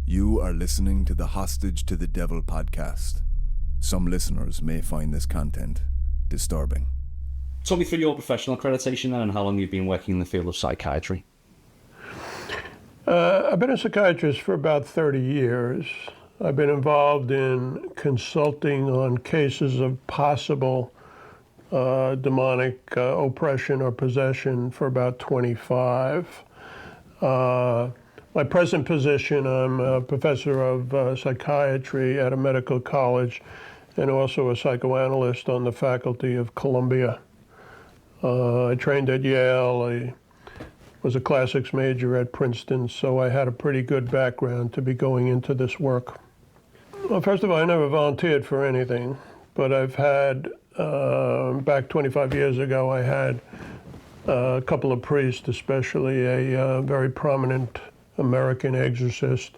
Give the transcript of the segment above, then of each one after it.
You are listening to the Hostage to the Devil podcast. Some listeners may find this content disturbing. Talk me through your professional accreditation then and how long you've been working in the field of psychiatry. I've been a psychiatrist for about 30 years. I've been involved in consulting on cases of possible demonic oppression or possession for about 25. My present position, I'm a professor of psychiatry at a medical college and also a psychoanalyst on the faculty of Columbia. I trained at Yale. I was a classics major at Princeton, so I had a pretty good background to be going into this work. Well, first of all, I never volunteered for anything, but I've had, back 25 years ago, I had a couple of priests, especially a very prominent American exorcist,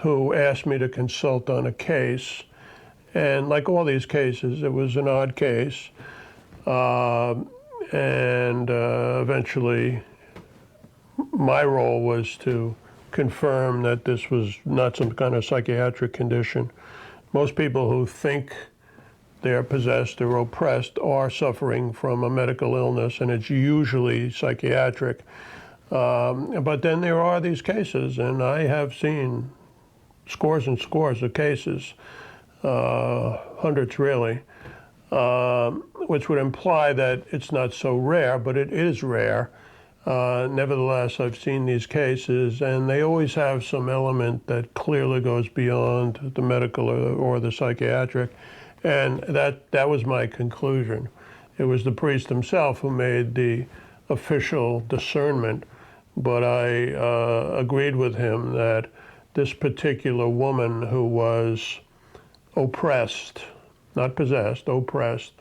who asked me to consult on a case. And like all these cases, it was an odd case. Eventually, my role was to confirm that this was not some kind of psychiatric condition. Most people who think they're possessed or oppressed are suffering from a medical illness, and it's usually psychiatric. But then there are these cases, and I have seen scores and scores of cases, hundreds really, which would imply that it's not so rare, but it is rare. Nevertheless, I've seen these cases, and they always have some element that clearly goes beyond the medical or the psychiatric, and that was my conclusion. It was the priest himself who made the official discernment, but I agreed with him that this particular woman who was oppressed, not possessed, oppressed,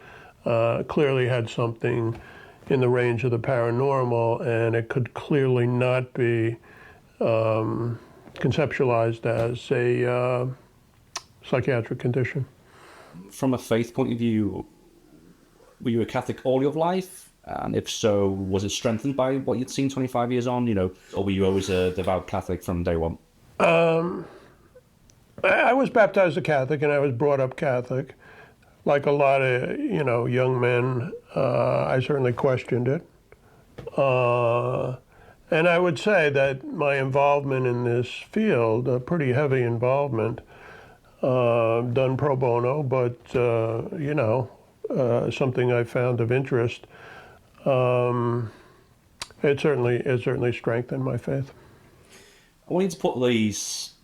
clearly had something in the range of the paranormal, and it could clearly not be conceptualized as a psychiatric condition. From a faith point of view, were you a Catholic all your life? And if so, was it strengthened by what you'd seen 25 years on, or were you always a devout Catholic from day one? I was baptized a Catholic, and I was brought up Catholic. Like a lot of, young men, I certainly questioned it. And I would say that my involvement in this field, a pretty heavy involvement, done pro bono, but, something I found of interest, it certainly strengthened my faith. I wanted to put these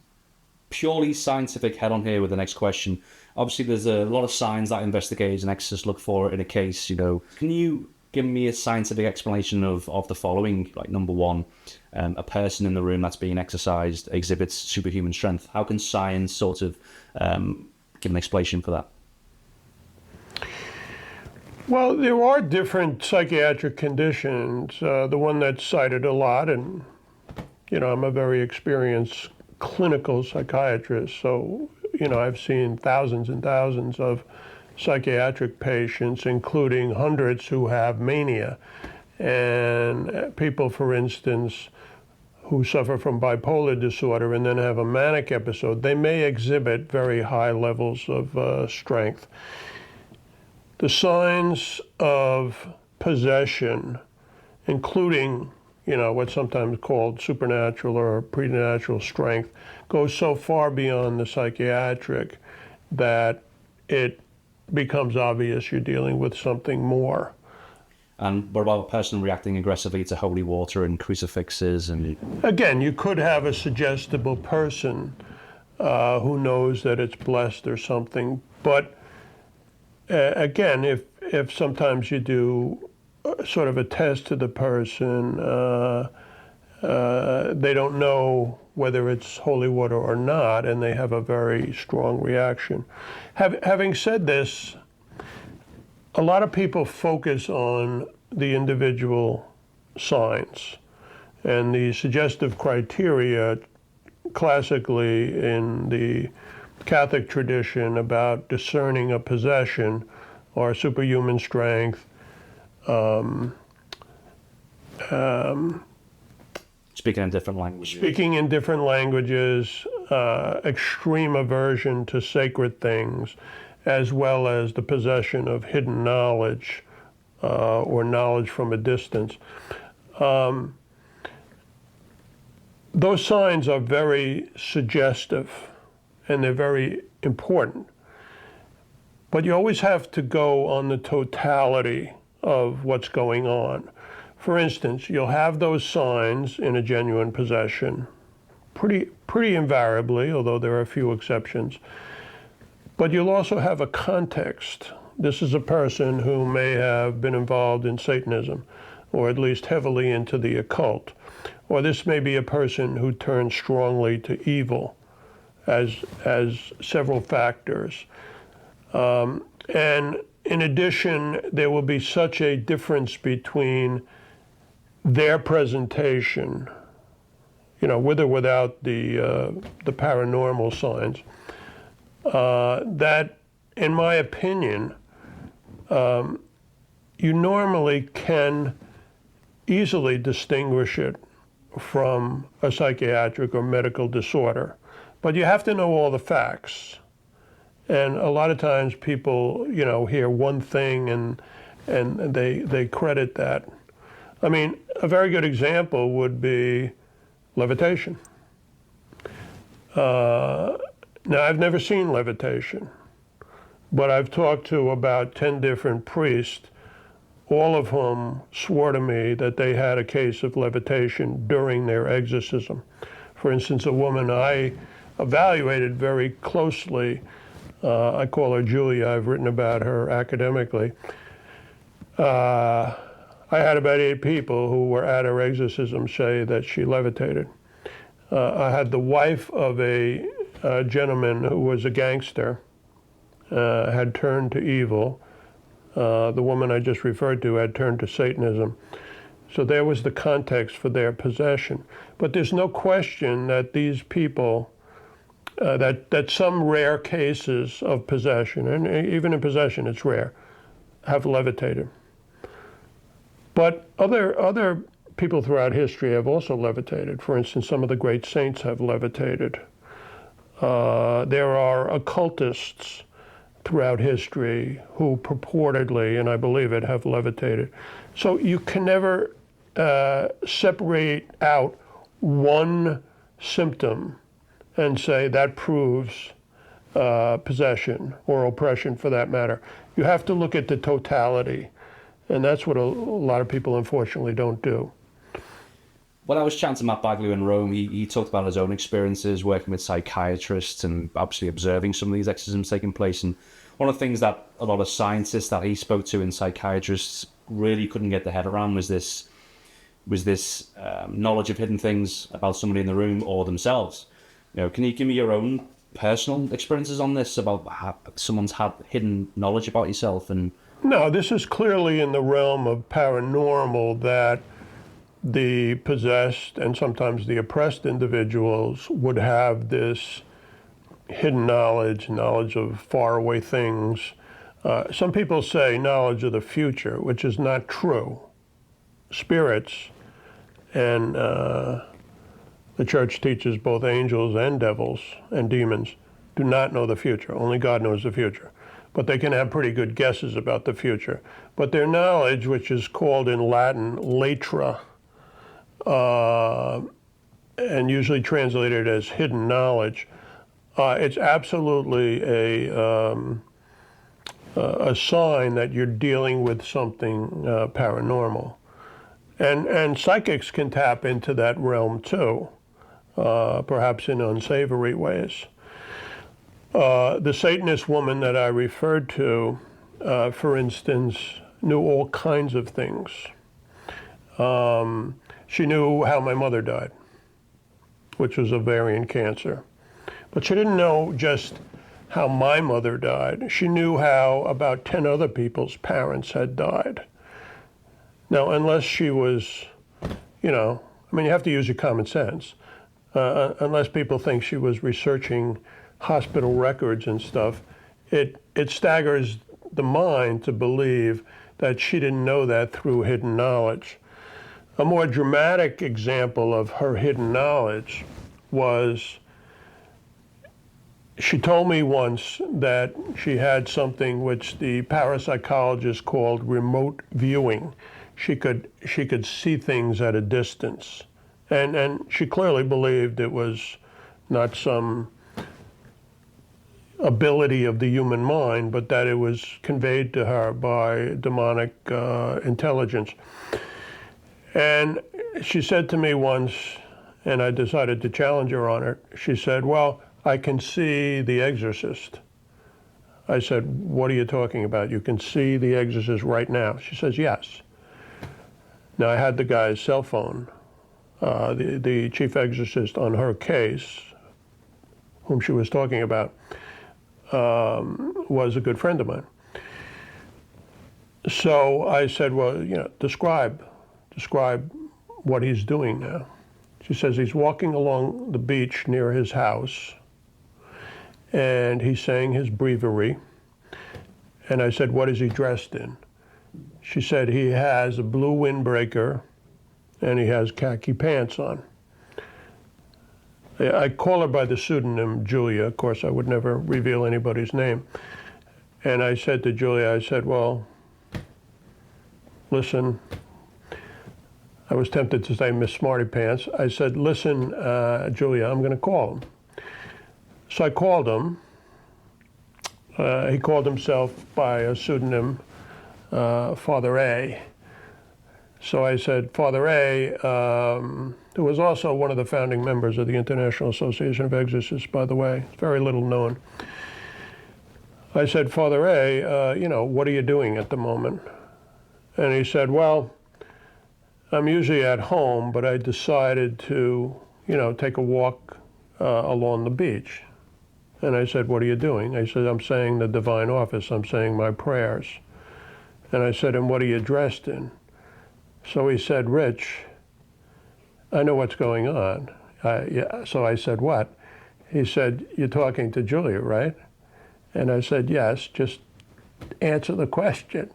purely scientific head on here with the next question. Obviously, there's a lot of signs that investigators and exorcists look for in a case, Can you give me a scientific explanation of the following? Like, number one, a person in the room that's being exorcised exhibits superhuman strength. How can science sort of give an explanation for that? Well, there are different psychiatric conditions. The one that's cited a lot, and, I'm a very experienced clinical psychiatrist, so, I've seen thousands and thousands of psychiatric patients, including hundreds who have mania. And people, for instance, who suffer from bipolar disorder and then have a manic episode, they may exhibit very high levels of strength. The signs of possession, including, what's sometimes called supernatural or preternatural strength, goes so far beyond the psychiatric that it becomes obvious you're dealing with something more. And what about a person reacting aggressively to holy water and crucifixes? And again, you could have a suggestible person who knows that it's blessed or something, but again, if sometimes you do sort of a test to the person, they don't know whether it's holy water or not, and they have a very strong reaction. Having said this, a lot of people focus on the individual signs, and the suggestive criteria classically in the Catholic tradition about discerning a possession or superhuman strength, speaking in different languages. Speaking in different languages, extreme aversion to sacred things, as well as the possession of hidden knowledge or knowledge from a distance. Those signs are very suggestive and they're very important. But you always have to go on the totality of what's going on. For instance, you'll have those signs in a genuine possession, pretty invariably, although there are a few exceptions. But you'll also have a context. This is a person who may have been involved in Satanism, or at least heavily into the occult. Or this may be a person who turns strongly to evil as several factors. And in addition, there will be such a difference between their presentation, with or without the paranormal signs, that, in my opinion, you normally can easily distinguish it from a psychiatric or medical disorder. But you have to know all the facts. And a lot of times people, hear one thing and they credit that. I mean, a very good example would be levitation. Now, I've never seen levitation, but I've talked to about 10 different priests, all of whom swore to me that they had a case of levitation during their exorcism. For instance, a woman I evaluated very closely, I call her Julia, I've written about her academically. I had about 8 people who were at her exorcism say that she levitated. I had the wife of a gentleman who was a gangster, had turned to evil. The woman I just referred to had turned to Satanism. So there was the context for their possession. But there's no question that these people, that some rare cases of possession, and even in possession it's rare, have levitated. But other people throughout history have also levitated. For instance, some of the great saints have levitated. There are occultists throughout history who purportedly, and I believe it, have levitated. So you can never separate out one symptom and say that proves possession or oppression for that matter. You have to look at the totality, and that's what a lot of people unfortunately don't do. When I was chatting to Matt Bagley in Rome, he talked about his own experiences working with psychiatrists and obviously observing some of these exorcisms taking place. And one of the things that a lot of scientists that he spoke to and psychiatrists really couldn't get their head around was this knowledge of hidden things about somebody in the room or themselves. Can you give me your own personal experiences on this, about how someone's had hidden knowledge about yourself? And no, this is clearly in the realm of paranormal, that the possessed and sometimes the oppressed individuals would have this hidden knowledge of faraway things. Some people say knowledge of the future, which is not true. Spirits, and the church teaches both angels and devils and demons do not know the future. Only God knows the future. But they can have pretty good guesses about the future. But their knowledge, which is called in Latin latra, and usually translated as hidden knowledge, it's absolutely a sign that you're dealing with something paranormal. And psychics can tap into that realm too, perhaps in unsavory ways. The Satanist woman that I referred to, for instance, knew all kinds of things. She knew how my mother died, which was ovarian cancer. But she didn't know just how my mother died. She knew how about 10 other people's parents had died. Now, unless she was, you have to use your common sense. Unless people think she was researching hospital records and stuff, it staggers the mind to believe that she didn't know that through hidden knowledge. A more dramatic example of her hidden knowledge was She told me once that she had something which the parapsychologist called remote viewing. She could see things at a distance. And she clearly believed it was not some ability of the human mind, but that it was conveyed to her by demonic intelligence. And she said to me once, and I decided to challenge her on it, she said, well, I can see the Exorcist. I said, what are you talking about? You can see the Exorcist right now. She says, yes. Now, I had the guy's cell phone, the chief exorcist on her case, whom she was talking about, was a good friend of mine. So I said, well, describe what he's doing now. She says he's walking along the beach near his house, and he's saying his breviary. And I said, what is he dressed in? She said he has a blue windbreaker and he has khaki pants on. I call her by the pseudonym Julia. Of course, I would never reveal anybody's name. And I said to Julia, I said, well, listen, I was tempted to say Miss Smarty Pants. I said, listen, Julia, I'm going to call him. So I called him. He called himself by a pseudonym, Father A. So I said, Father A, who was also one of the founding members of the International Association of Exorcists, by the way, very little known. I said, Father A, what are you doing at the moment? And he said, well, I'm usually at home, but I decided to, take a walk along the beach. And I said, what are you doing? I said, I'm saying the divine office. I'm saying my prayers. And I said, and what are you dressed in? So he said, Rich, I know what's going on. So I said, what? He said, you're talking to Julia, right? And I said, yes, just answer the question.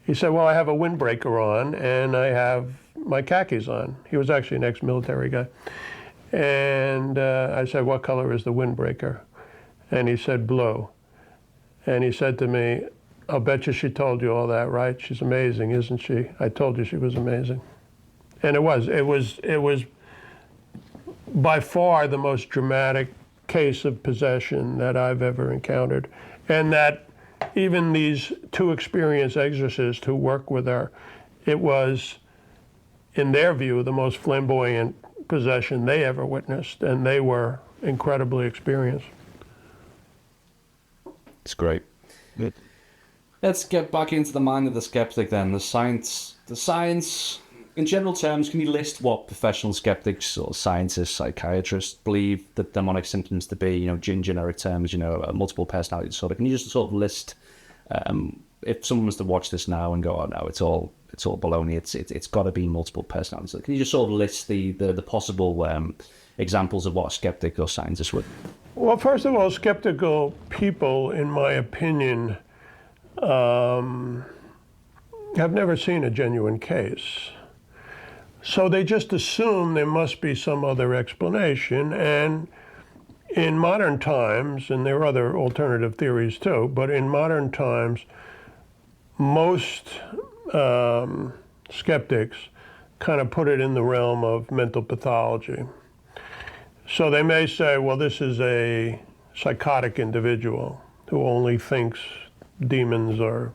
He said, well, I have a windbreaker on and I have my khakis on. He was actually an ex-military guy. And I said, what color is the windbreaker? And he said, blue. And he said to me, I'll bet you she told you all that, right? She's amazing, isn't she? I told you she was amazing. And it was by far the most dramatic case of possession that I've ever encountered. And that even these two experienced exorcists who work with her, it was, in their view, the most flamboyant possession they ever witnessed, and they were incredibly experienced. It's great. Good. Let's get back into the mind of the skeptic then. The science, in general terms, can you list what professional skeptics or scientists, psychiatrists believe that demonic symptoms to be, in generic terms, multiple personality disorder? Can you just sort of list, if someone was to watch this now and go, oh no, it's all baloney, it's got to be multiple personality disorder. Can you just sort of list the possible examples of what a skeptic or scientist would? Well, first of all, skeptical people, in my opinion, have never seen a genuine case. So they just assume there must be some other explanation. And in modern times, and there are other alternative theories too, but in modern times, most skeptics kind of put it in the realm of mental pathology. So they may say, well, this is a psychotic individual who only thinks demons are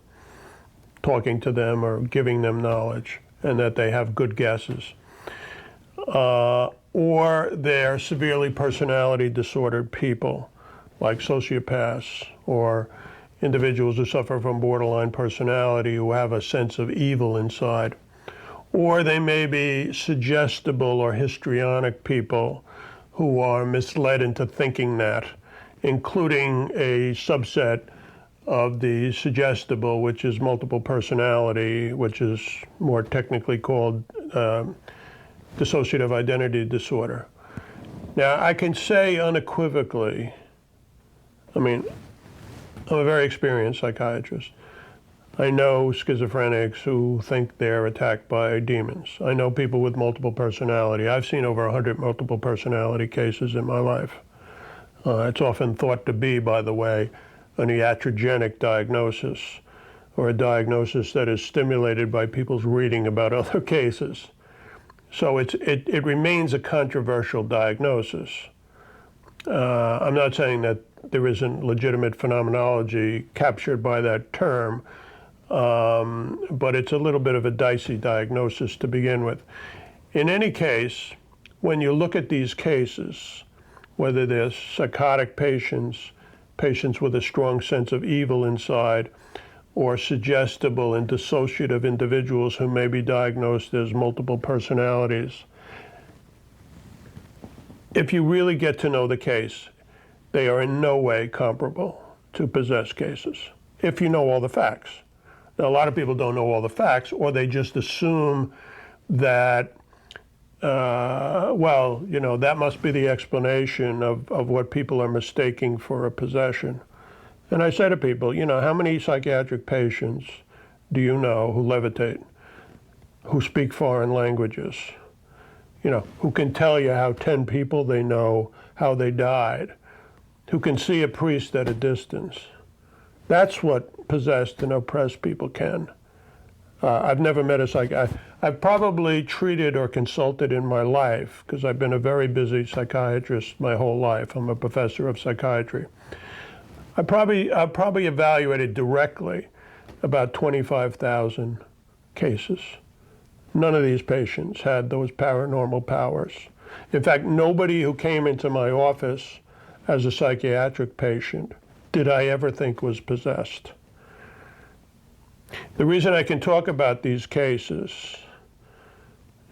talking to them or giving them knowledge, and that they have good guesses. Or they're severely personality disordered people, like sociopaths or individuals who suffer from borderline personality, who have a sense of evil inside. Or they may be suggestible or histrionic people who are misled into thinking that, including a subset of the suggestible, which is multiple personality, which is more technically called dissociative identity disorder. Now, I can say unequivocally, I'm a very experienced psychiatrist. I know schizophrenics who think they're attacked by demons. I know people with multiple personality. I've seen over 100 multiple personality cases in my life. It's often thought to be, by the way, an iatrogenic diagnosis, or a diagnosis that is stimulated by people's reading about other cases. So it remains a controversial diagnosis. I'm not saying that there isn't legitimate phenomenology captured by that term, but it's a little bit of a dicey diagnosis to begin with. In any case, when you look at these cases, whether they're psychotic patients, patients with a strong sense of evil inside, or suggestible and dissociative individuals who may be diagnosed as multiple personalities, if you really get to know the case, they are in no way comparable to possessed cases, if you know all the facts. Now, a lot of people don't know all the facts, or they just assume that, well, you know, that must be the explanation of what people are mistaking for a possession. And I say to people, you know, how many psychiatric patients do you know who levitate, who speak foreign languages, you know, who can tell you how 10 people they know, how they died, who can see a priest at a distance? That's what possessed and oppressed people can. I've never met a psychiatrist. I've probably treated or consulted in my life, because I've been a very busy psychiatrist my whole life. I'm a professor of psychiatry. I've probably evaluated directly about 25,000 cases. None of these patients had those paranormal powers. In fact, nobody who came into my office as a psychiatric patient did I ever think was possessed. The reason I can talk about these cases,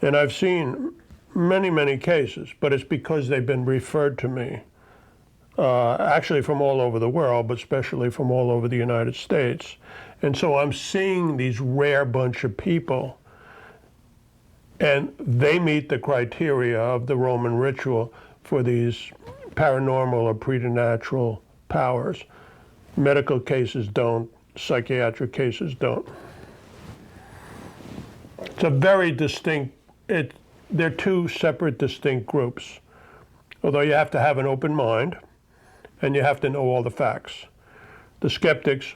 and I've seen many, many cases, but it's because they've been referred to me, actually from all over the world, but especially from all over the United States. And so I'm seeing these rare bunch of people, and they meet the criteria of the Roman ritual for these paranormal or preternatural powers. Medical cases don't, psychiatric cases don't. It's a very distinct, they're two separate, distinct groups, although you have to have an open mind and you have to know all the facts. The skeptics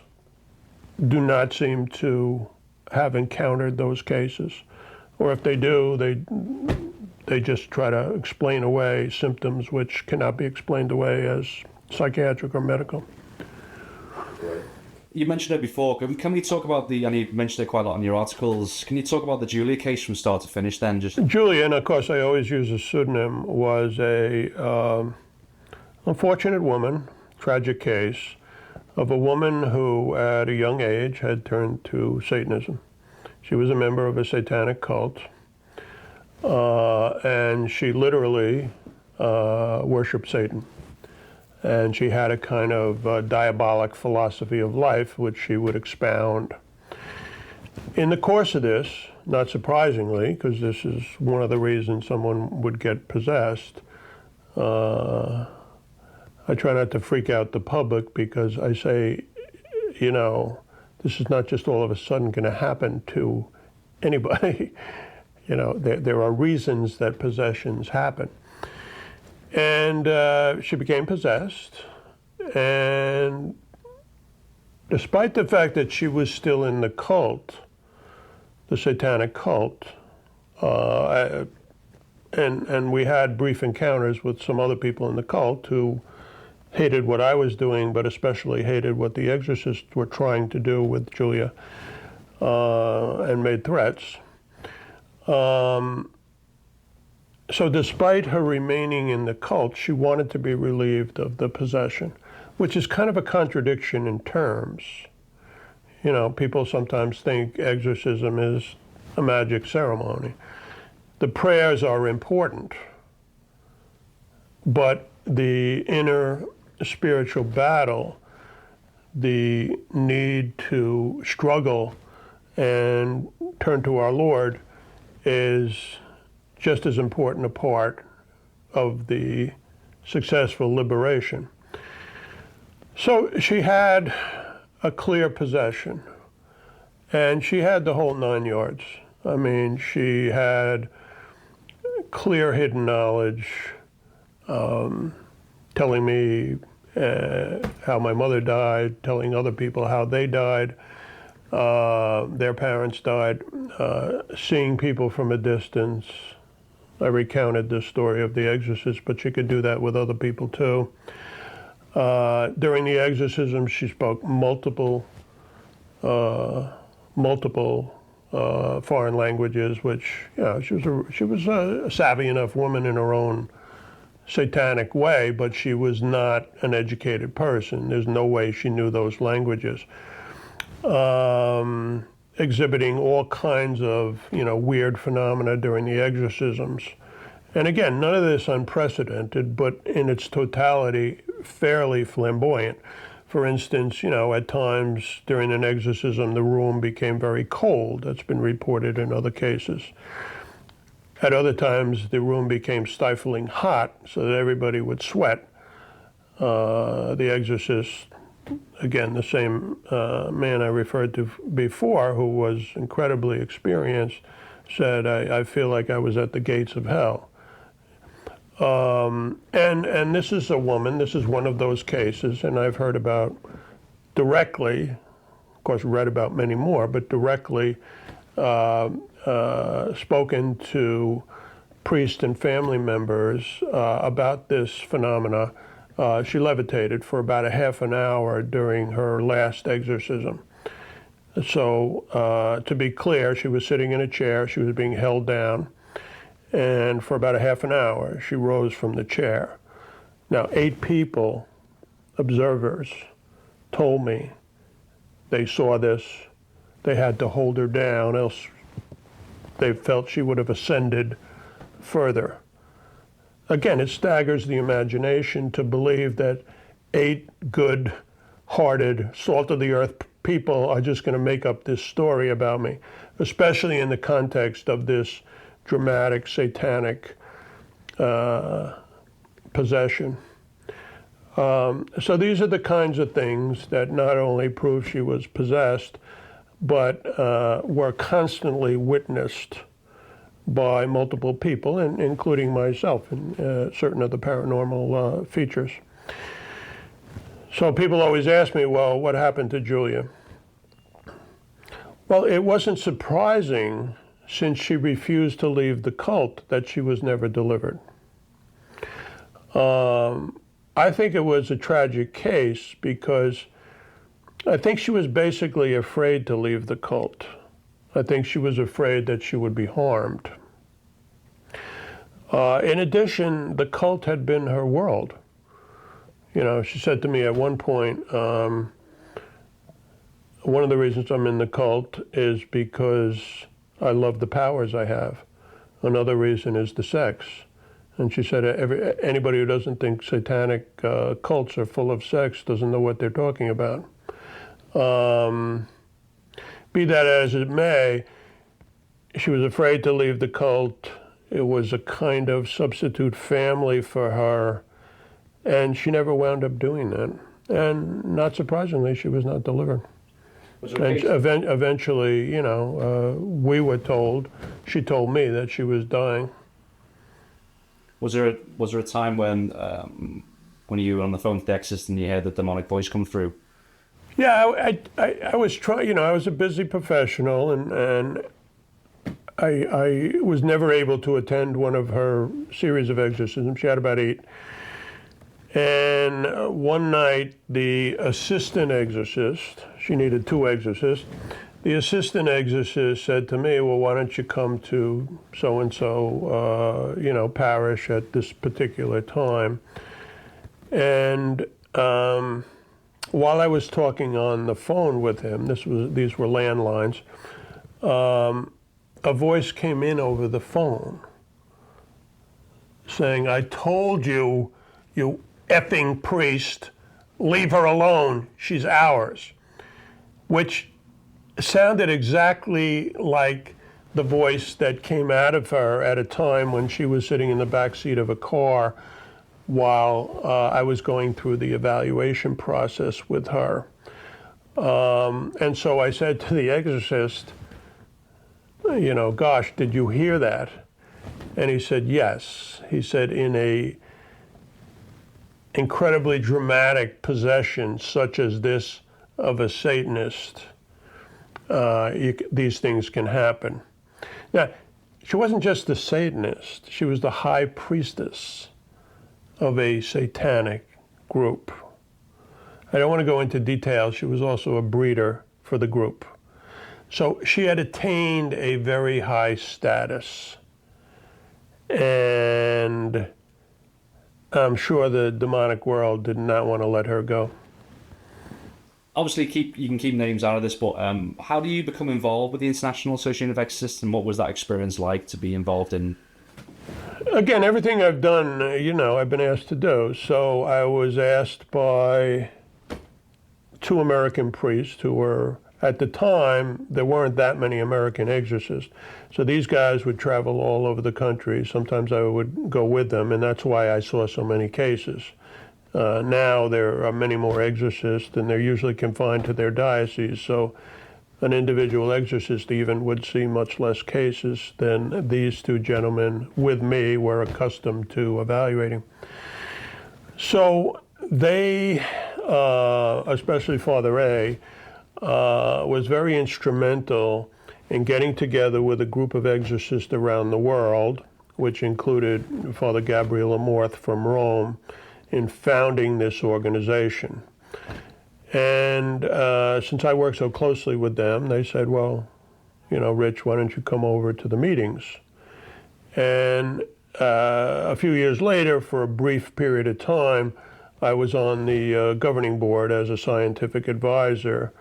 do not seem to have encountered those cases, or if they do, they just try to explain away symptoms which cannot be explained away as psychiatric or medical. You mentioned it before. Can we talk about and you mentioned it quite a lot in your articles, can you talk about the Julia case from start to finish then? Julia, and of course I always use a pseudonym, was a unfortunate woman, tragic case, of a woman who at a young age had turned to Satanism. She was a member of a satanic cult, and she literally worshipped Satan. And she had a kind of diabolic philosophy of life, which she would expound. In the course of this, not surprisingly, because this is one of the reasons someone would get possessed, I try not to freak out the public, because I say, you know, this is not just all of a sudden going to happen to anybody. You know, there are reasons that possessions happen. And she became possessed, and despite the fact that she was still in the cult, the satanic cult, and we had brief encounters with some other people in the cult who hated what I was doing, but especially hated what the exorcists were trying to do with Julia, and made threats. So despite her remaining in the cult, she wanted to be relieved of the possession, which is kind of a contradiction in terms. You know, people sometimes think exorcism is a magic ceremony. The prayers are important, but the inner spiritual battle, the need to struggle and turn to our Lord, is just as important a part of the successful liberation. So she had a clear possession, and she had the whole 9 yards. I mean, she had clear hidden knowledge, telling me how my mother died, telling other people how they died, their parents died, seeing people from a distance. I recounted the story of the exorcist, but she could do that with other people too. During the exorcism, she spoke multiple foreign languages, which, she was a savvy enough woman in her own satanic way, but she was not an educated person. There's no way she knew those languages. Exhibiting all kinds of, weird phenomena during the exorcisms. And again, none of this unprecedented, but in its totality, fairly flamboyant. For instance, at times during an exorcism, the room became very cold. That's been reported in other cases. At other times, the room became stifling hot so that everybody would sweat. The exorcist, again, the same man I referred to before, who was incredibly experienced, said, I feel like I was at the gates of hell. And this is a woman, this is one of those cases, and I've heard about directly, of course read about many more, but directly spoken to priests and family members about this phenomena. She levitated for about a half an hour during her last exorcism. So to be clear, she was sitting in a chair, she was being held down, and for about a half an hour, she rose from the chair. Now, 8 people, observers, told me they saw this. They had to hold her down, else they felt she would have ascended further. Again, it staggers the imagination to believe that 8 good-hearted, salt-of-the-earth people are just going to make up this story about me, especially in the context of this dramatic, satanic possession. So these are the kinds of things that not only prove she was possessed, but were constantly witnessed by multiple people, including myself, and certain of the paranormal features. So people always ask me, well, what happened to Julia? Well, it wasn't surprising, since she refused to leave the cult, that she was never delivered. I think it was a tragic case because I think she was basically afraid to leave the cult. I think she was afraid that she would be harmed. In addition, the cult had been her world. She said to me at one point, one of the reasons I'm in the cult is because I love the powers I have. Another reason is the sex. And she said, anybody who doesn't think satanic cults are full of sex doesn't know what they're talking about. Be that as it may, she was afraid to leave the cult. It was a kind of substitute family for her, and she never wound up doing that. And not surprisingly, she was not delivered. And eventually, we were told, she told me that she was dying. Was there a time when you were on the phone with the exorcist and you heard the demonic voice come through? Yeah, I was trying, I was a busy professional, and I was never able to attend one of her series of exorcisms. She had about 8. And one night, the assistant exorcist, she needed 2 exorcists, the assistant exorcist said to me, well, why don't you come to so-and-so, parish at this particular time? And while I was talking on the phone with him, these were landlines, a voice came in over the phone saying, I told you, you effing priest, leave her alone, she's ours, which sounded exactly like the voice that came out of her at a time when she was sitting in the back seat of a car while I was going through the evaluation process with her. And so I said to the exorcist, gosh, did you hear that? And he said, yes. He said, in incredibly dramatic possession, such as this of a Satanist, these things can happen. Now, she wasn't just a Satanist, she was the high priestess of a satanic group. I don't want to go into details. She was also a breeder for the group. So she had attained a very high status. And I'm sure the demonic world did not want to let her go. Obviously, you can keep names out of this, but how do you become involved with the International Association of Exorcists, and what was that experience like to be involved in? Again, everything I've done, I've been asked to do. So I was asked by 2 American priests who were, at the time, there weren't that many American exorcists. So these guys would travel all over the country. Sometimes I would go with them, and that's why I saw so many cases. Now there are many more exorcists, and they're usually confined to their diocese. So an individual exorcist even would see much less cases than these 2 gentlemen with me were accustomed to evaluating. So they, especially Father A, was very instrumental in getting together with a group of exorcists around the world, which included Father Gabriel Amorth from Rome, in founding this organization. And since I work so closely with them, they said, well, Rich, why don't you come over to the meetings? And a few years later, for a brief period of time, I was on the governing board as a scientific advisor.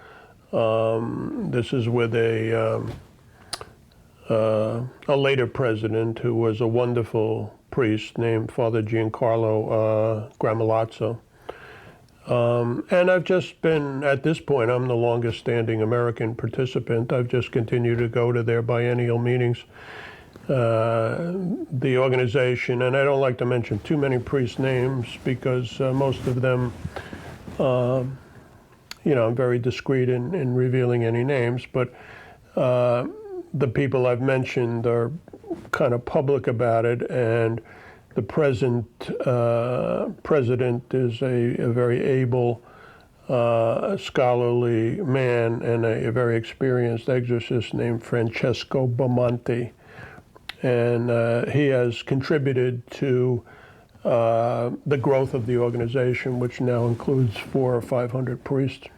This is with a later president who was a wonderful priest named Father Giancarlo Gramolazzo. And I've just been, at this point, I'm the longest standing American participant. I've just continued to go to their biennial meetings. The organization, and I don't like to mention too many priest names because most of them, I'm very discreet in revealing any names, but the people I've mentioned are kind of public about it, and the present president is a very able, scholarly man and a very experienced exorcist named Francesco Bamonte. And he has contributed to the growth of the organization, which now includes 400 or 500 priests.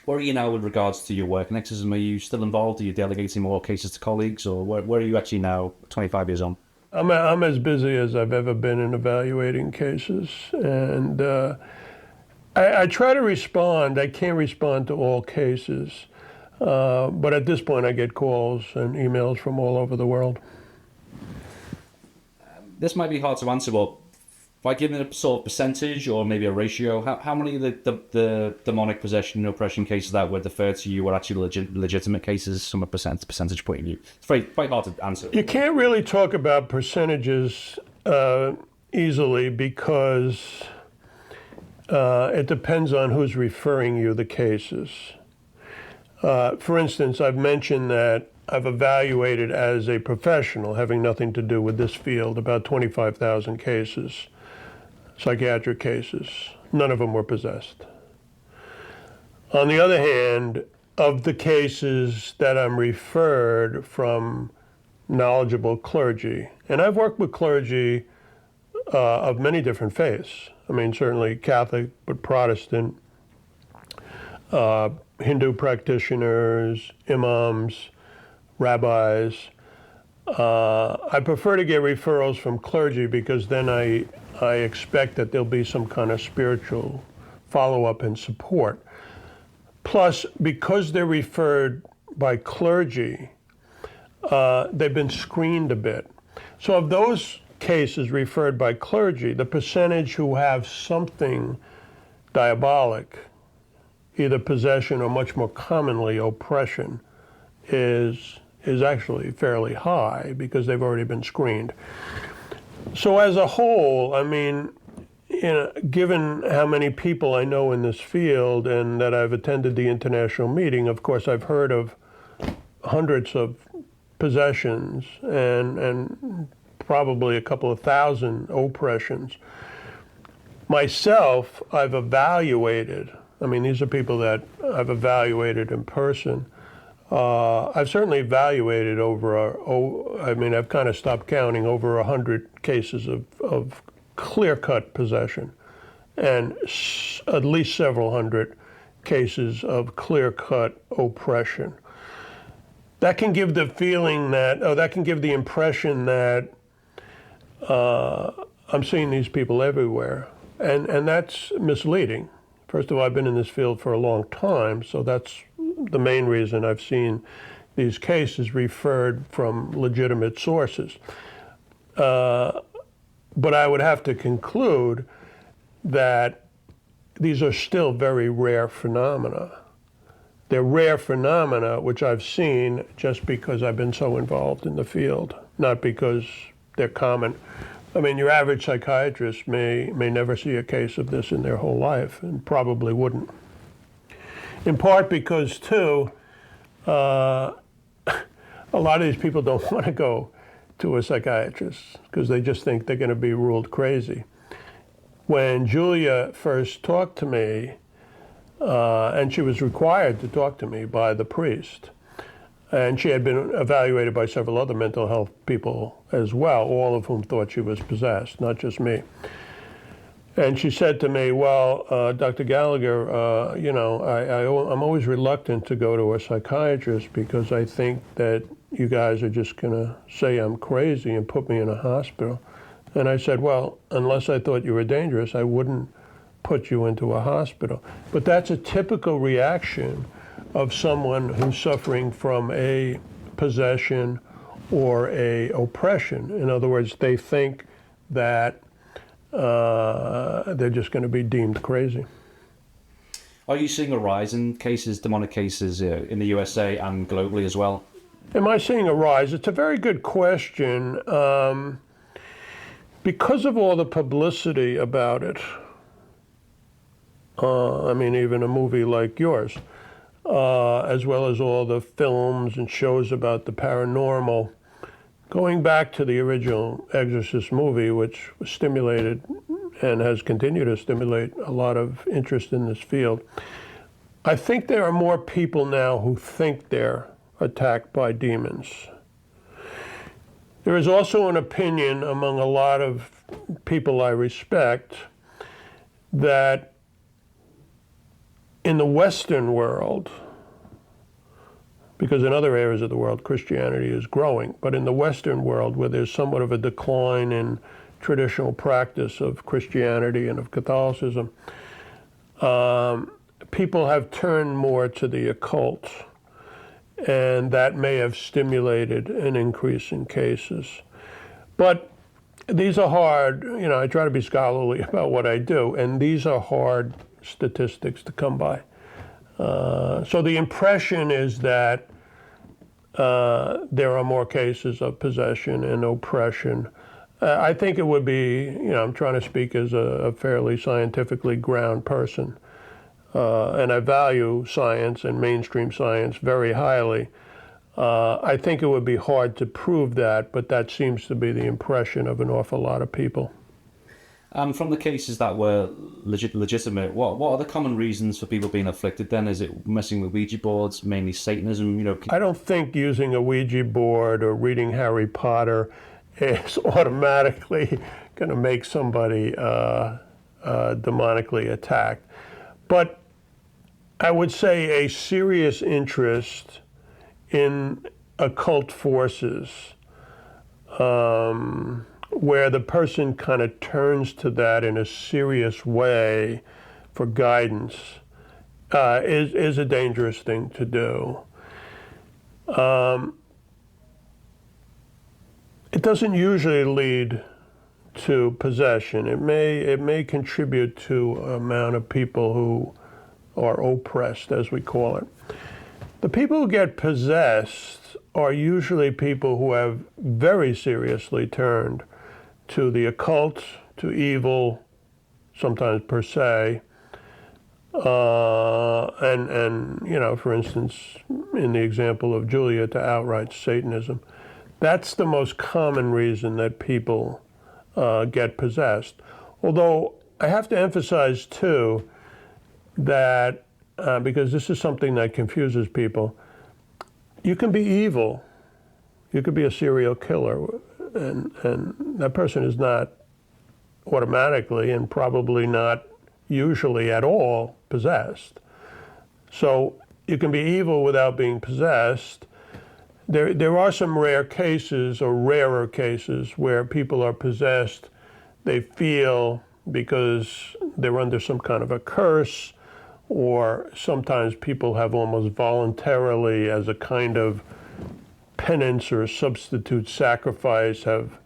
Where are you now with regards to your work in exorcism? Are you still involved? Are you delegating more cases to colleagues? Or where are you actually now, 25 years on? I'm as busy as I've ever been in evaluating cases. And I try to respond. I can't respond to all cases. But at this point, I get calls and emails from all over the world. This might be hard to answer, but by giving a sort of percentage or maybe a ratio, how many of the demonic possession and oppression cases that were deferred to you were actually legitimate cases from a percentage point of view? It's very hard to answer. You can't really talk about percentages easily because it depends on who's referring you the cases. For instance, I've mentioned that I've evaluated as a professional, having nothing to do with this field, about 25,000 cases, psychiatric cases. None of them were possessed. On the other hand, of the cases that I'm referred from knowledgeable clergy, and I've worked with clergy of many different faiths. I mean, certainly Catholic, but Protestant, Hindu practitioners, imams, rabbis. I prefer to get referrals from clergy because then I expect that there'll be some kind of spiritual follow-up and support. Plus, because they're referred by clergy, they've been screened a bit. So of those cases referred by clergy, the percentage who have something diabolic, either possession or much more commonly oppression, is actually fairly high because they've already been screened. So as a whole, I mean, given how many people I know in this field and that I've attended the international meeting, of course I've heard of hundreds of possessions and probably a couple of thousand oppressions. Myself, I've evaluated. I mean, these are people that I've evaluated in person. I've certainly evaluated I've kind of stopped counting, over 100 cases of clear-cut possession, and at least several hundred cases of clear-cut oppression. That can give the feeling that can give the impression that I'm seeing these people everywhere. And that's misleading. First of all, I've been in this field for a long time, so that's the main reason I've seen these cases referred from legitimate sources. But I would have to conclude that these are still very rare phenomena. They're rare phenomena which I've seen just because I've been so involved in the field, not because they're common. I mean, your average psychiatrist may never see a case of this in their whole life, and probably wouldn't. In part because, too, a lot of these people don't want to go to a psychiatrist because they just think they're going to be ruled crazy. When Julia first talked to me, and she was required to talk to me by the priest, and she had been evaluated by several other mental health people as well, all of whom thought she was possessed, not just me. And she said to me, well, Dr. Gallagher, I'm always reluctant to go to a psychiatrist because I think that you guys are just going to say I'm crazy and put me in a hospital. And I said, well, unless I thought you were dangerous, I wouldn't put you into a hospital. But that's a typical reaction of someone who's suffering from a possession or a oppression. In other words, they think that they're just going to be deemed crazy. Are you seeing a rise in cases, demonic cases, in the USA and globally as well? Am I seeing a rise? It's a very good question. Because of all the publicity about it, even a movie like yours, as well as all the films and shows about the paranormal, going back to the original Exorcist movie, which stimulated and has continued to stimulate a lot of interest in this field, I think there are more people now who think they're attacked by demons. There is also an opinion among a lot of people I respect that in the Western world, because in other areas of the world Christianity is growing, but in the Western world where there's somewhat of a decline in traditional practice of Christianity and of Catholicism, people have turned more to the occult, and that may have stimulated an increase in cases. But these are hard, I try to be scholarly about what I do, and these are hard statistics to come by. So the impression is that there are more cases of possession and oppression. I think it would be, I'm trying to speak as a fairly scientifically ground person, and I value science and mainstream science very highly. I think it would be hard to prove that, but that seems to be the impression of an awful lot of people. From the cases that were legitimate, what are the common reasons for people being afflicted then? Is it messing with Ouija boards, mainly Satanism? I don't think using a Ouija board or reading Harry Potter is automatically going to make somebody demonically attacked. But I would say a serious interest in occult forces, where the person kind of turns to that in a serious way for guidance, is a dangerous thing to do. It doesn't usually lead to possession. It may contribute to an amount of people who are oppressed, as we call it. The people who get possessed are usually people who have very seriously turned to the occult, to evil, sometimes per se, and for instance, in the example of Julia, to outright Satanism. That's the most common reason that people get possessed. Although I have to emphasize, too, that because this is something that confuses people, you can be evil. You could be a serial killer, and that person is not automatically and probably not usually at all possessed. So you can be evil without being possessed. There are some rare cases or rarer cases where people are possessed. They feel because they're under some kind of a curse, or sometimes people have almost voluntarily, as a kind of penance or substitute sacrifice, have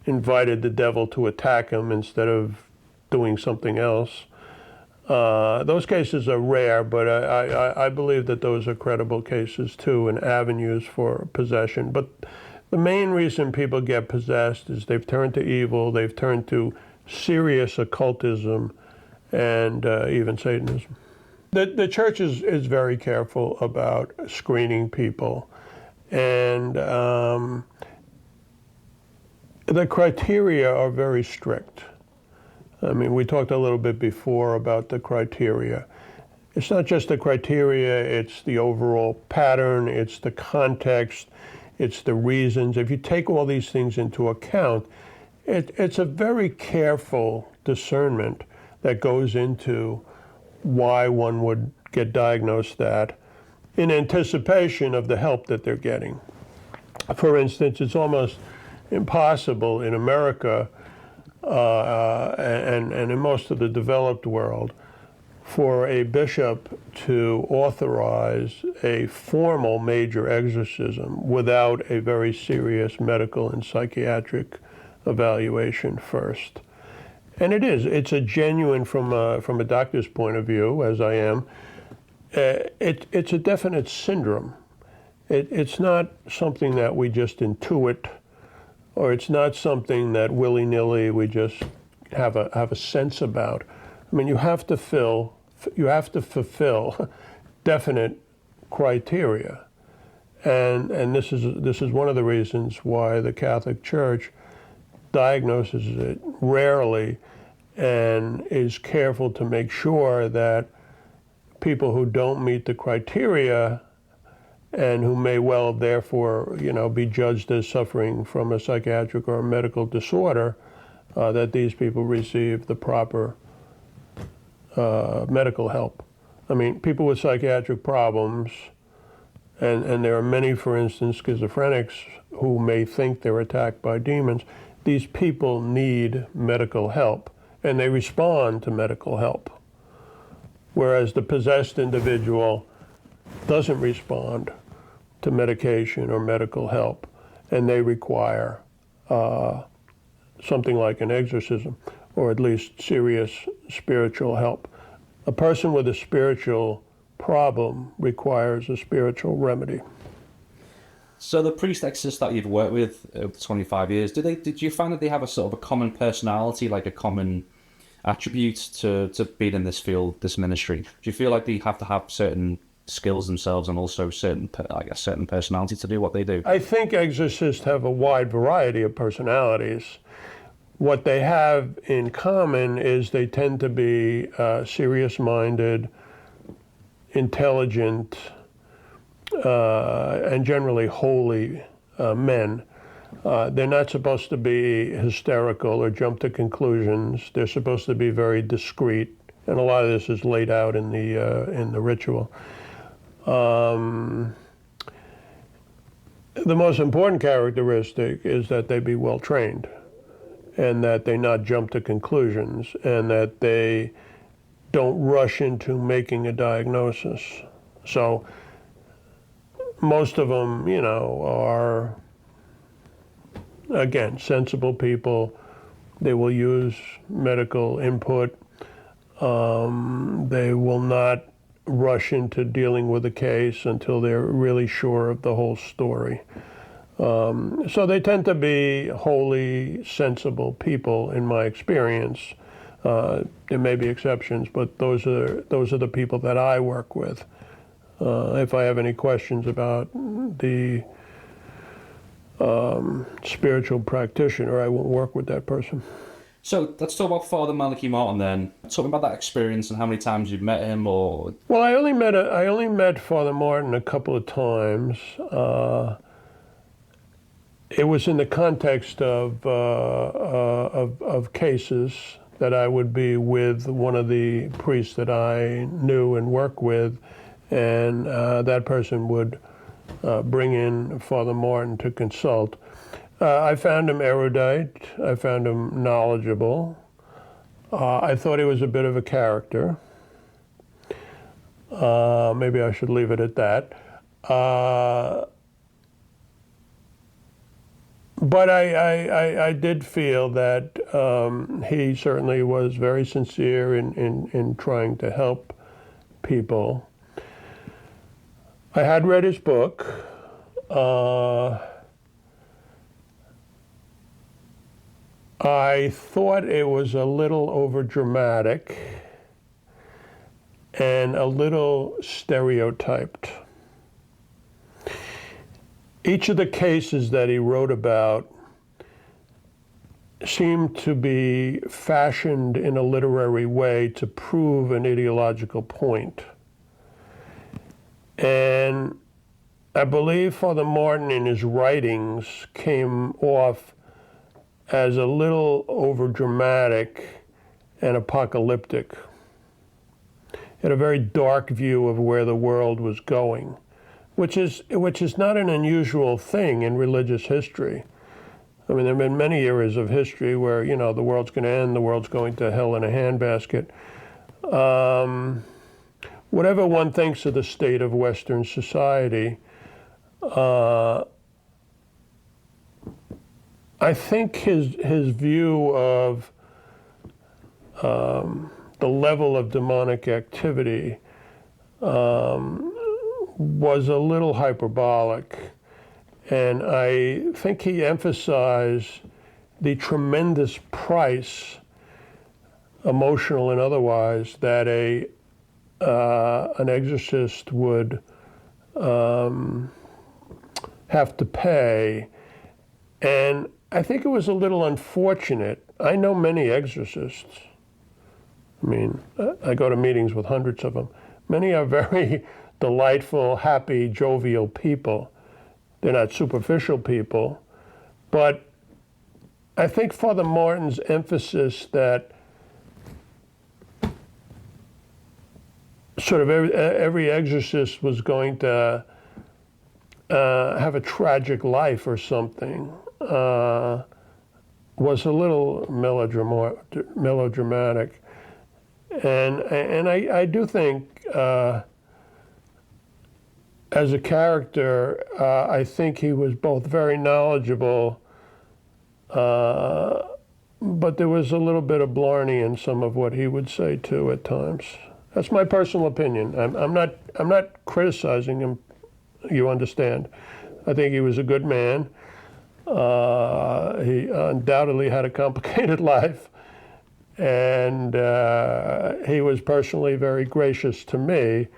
invited the devil to attack them instead of doing something else. Those cases are rare, but I believe that those are credible cases too, and avenues for possession. But the main reason people get possessed is they've turned to evil, they've turned to serious occultism, and even Satanism. The church is very careful about screening people, and the criteria are very strict. I mean, we talked a little bit before about the criteria. It's not just the criteria, it's the overall pattern, it's the context, it's the reasons. If you take all these things into account, it's a very careful discernment that goes into why one would get diagnosed that in anticipation of the help that they're getting. For instance, it's almost impossible in America and in most of the developed world for a bishop to authorize a formal major exorcism without a very serious medical and psychiatric evaluation first. And it's a genuine, from a doctor's point of view, as I am, it's a definite syndrome. It's not something that we just intuit, or it's not something that willy-nilly we just have a sense about. I mean, you have to fulfill definite criteria, and this is one of the reasons why the Catholic Church diagnoses it rarely and is careful to make sure that people who don't meet the criteria and who may well therefore, be judged as suffering from a psychiatric or a medical disorder, that these people receive the proper medical help. I mean, people with psychiatric problems, and there are many, for instance, schizophrenics who may think they're attacked by demons. These people need medical help, and they respond to medical help. Whereas the possessed individual doesn't respond to medication or medical help, and they require something like an exorcism, or at least serious spiritual help. A person with a spiritual problem requires a spiritual remedy. So the priest exorcists that you've worked with over 25 years, did you find that they have a sort of a common personality, like a common attribute to being in this field, this ministry? Do you feel like they have to have certain skills themselves and also certain personality to do what they do? I think exorcists have a wide variety of personalities. What they have in common is they tend to be serious-minded, intelligent, and generally holy men. They're not supposed to be hysterical or jump to conclusions. They're supposed to be very discreet, and a lot of this is laid out in the ritual. The most important characteristic is that they be well trained, and that they not jump to conclusions, and that they don't rush into making a diagnosis. So most of them, are, again, sensible people. They will use medical input. They will not rush into dealing with a case until they're really sure of the whole story. So they tend to be wholly sensible people, in my experience. There may be exceptions, but those are the people that I work with. If I have any questions about the spiritual practitioner, I won't work with that person. So let's talk about Father Malachi Martin then. Talk about that experience and how many times you've met him, or... Well, I only met Father Martin a couple of times. It was in the context of cases that I would be with one of the priests that I knew and worked with, and that person would bring in Father Martin to consult. I found him erudite. I found him knowledgeable. I thought he was a bit of a character. Maybe I should leave it at that. But I did feel that he certainly was very sincere in trying to help people. I had read his book. I thought it was a little overdramatic and a little stereotyped. Each of the cases that he wrote about seemed to be fashioned in a literary way to prove an ideological point. And I believe Father Martin in his writings came off as a little overdramatic and apocalyptic. He had a very dark view of where the world was going, which is not an unusual thing in religious history. I mean, there have been many eras of history where, you know, the world's going to end, the world's going to hell in a handbasket. Whatever one thinks of the state of Western society, I think his view of the level of demonic activity was a little hyperbolic, and I think he emphasized the tremendous price, emotional and otherwise, that an exorcist would have to pay. And I think it was a little unfortunate. I know many exorcists. I mean, I go to meetings with hundreds of them. Many are very delightful, happy, jovial people. They're not superficial people. But I think Father Martin's emphasis that sort of every exorcist was going to have a tragic life or something was a little melodramatic. And I do think, as a character, I think he was both very knowledgeable, but there was a little bit of blarney in some of what he would say too at times. That's my personal opinion. I'm not criticizing him. You understand? I think he was a good man. He undoubtedly had a complicated life, and he was personally very gracious to me.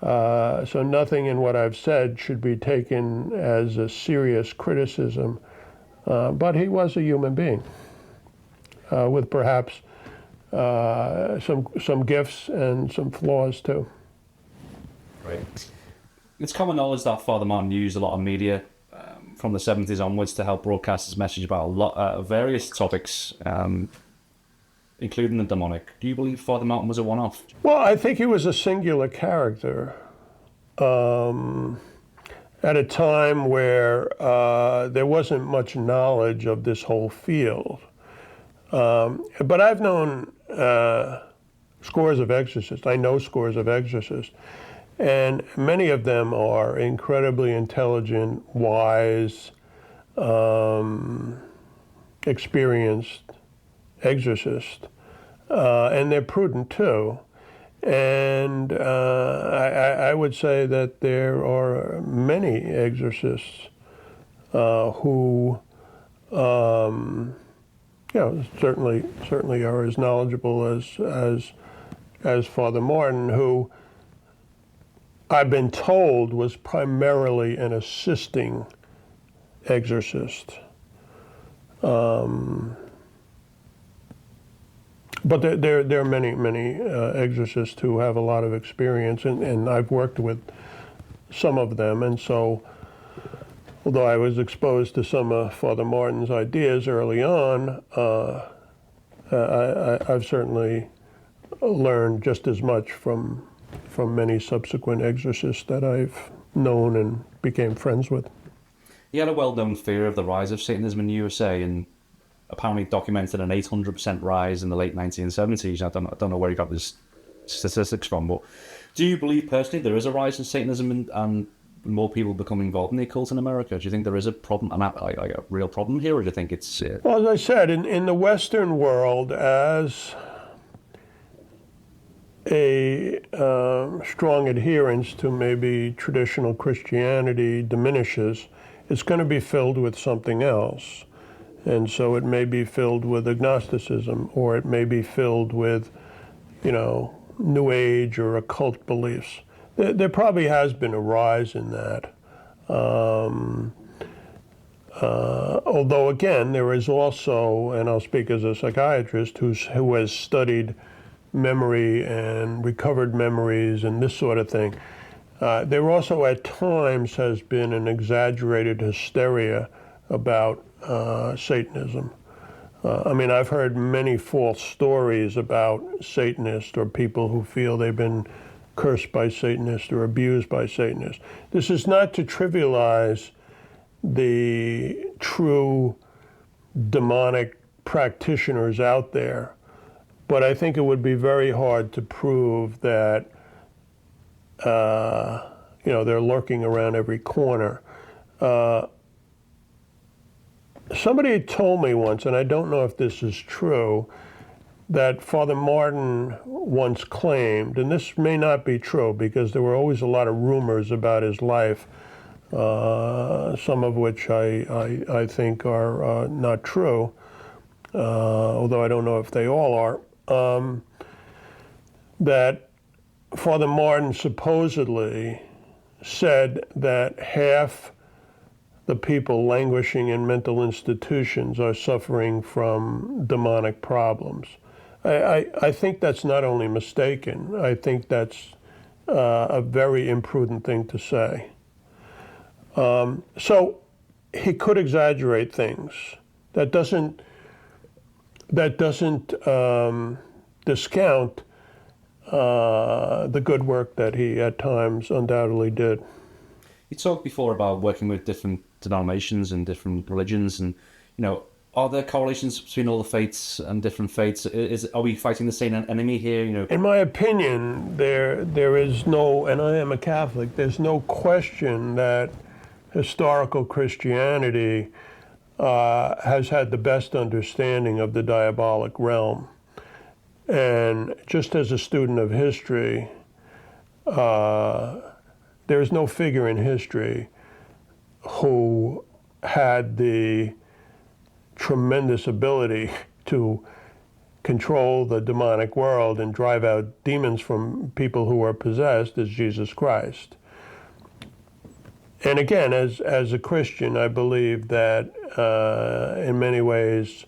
So nothing in what I've said should be taken as a serious criticism. But he was a human being with perhaps some gifts and some flaws too. Right. It's common knowledge that Father Martin used a lot of media from the 70s onwards to help broadcast his message about a lot of various topics, including the demonic. Do you believe Father Martin was a one-off? Well, I think he was a singular character at a time where there wasn't much knowledge of this whole field. But I've known scores of exorcists. I know scores of exorcists. And many of them are incredibly intelligent, wise, experienced exorcists. And they're prudent too. And I would say that there are many exorcists who, certainly are as knowledgeable as Father Martin, who I've been told was primarily an assisting exorcist. But there are many exorcists who have a lot of experience, and I've worked with some of them, and so although I was exposed to some of Father Martin's ideas early on, I've certainly learned just as much from many subsequent exorcists that I've known and became friends with. He had a well-known fear of the rise of Satanism in the USA, and apparently documented an 800% rise in the late 1970s. I don't know where he got this statistics from, but do you believe personally there is a rise in Satanism and more people become involved in the occult in America? Do you think there is a problem, like a real problem here, or do you think it's... Well, as I said, in the Western world, as a strong adherence to maybe traditional Christianity diminishes, it's going to be filled with something else. And so it may be filled with agnosticism, or it may be filled with, New Age or occult beliefs. There probably has been a rise in that. Although, again, there is also, and I'll speak as a psychiatrist who has studied memory and recovered memories and this sort of thing, there also at times has been an exaggerated hysteria about Satanism. I've heard many false stories about Satanists or people who feel they've been cursed by Satanists or abused by Satanists. This is not to trivialize the true demonic practitioners out there, but I think it would be very hard to prove that they're lurking around every corner. Somebody told me once, and I don't know if this is true, that Father Martin once claimed, and this may not be true because there were always a lot of rumors about his life, some of which I think are not true, although I don't know if they all are, that Father Martin supposedly said that half the people languishing in mental institutions are suffering from demonic problems. I think that's not only mistaken, I think that's a very imprudent thing to say. So he could exaggerate things. That doesn't discount the good work that he at times undoubtedly did. You talked before about working with different denominations and different religions, and are there correlations between all the faiths and different faiths? Are we fighting the same enemy here? In my opinion, there is no, and I am a Catholic, there's no question that historical Christianity has had the best understanding of the diabolic realm. And just as a student of history, there is no figure in history who had the tremendous ability to control the demonic world and drive out demons from people who are possessed as Jesus Christ. And again, as a Christian, I believe that in many ways,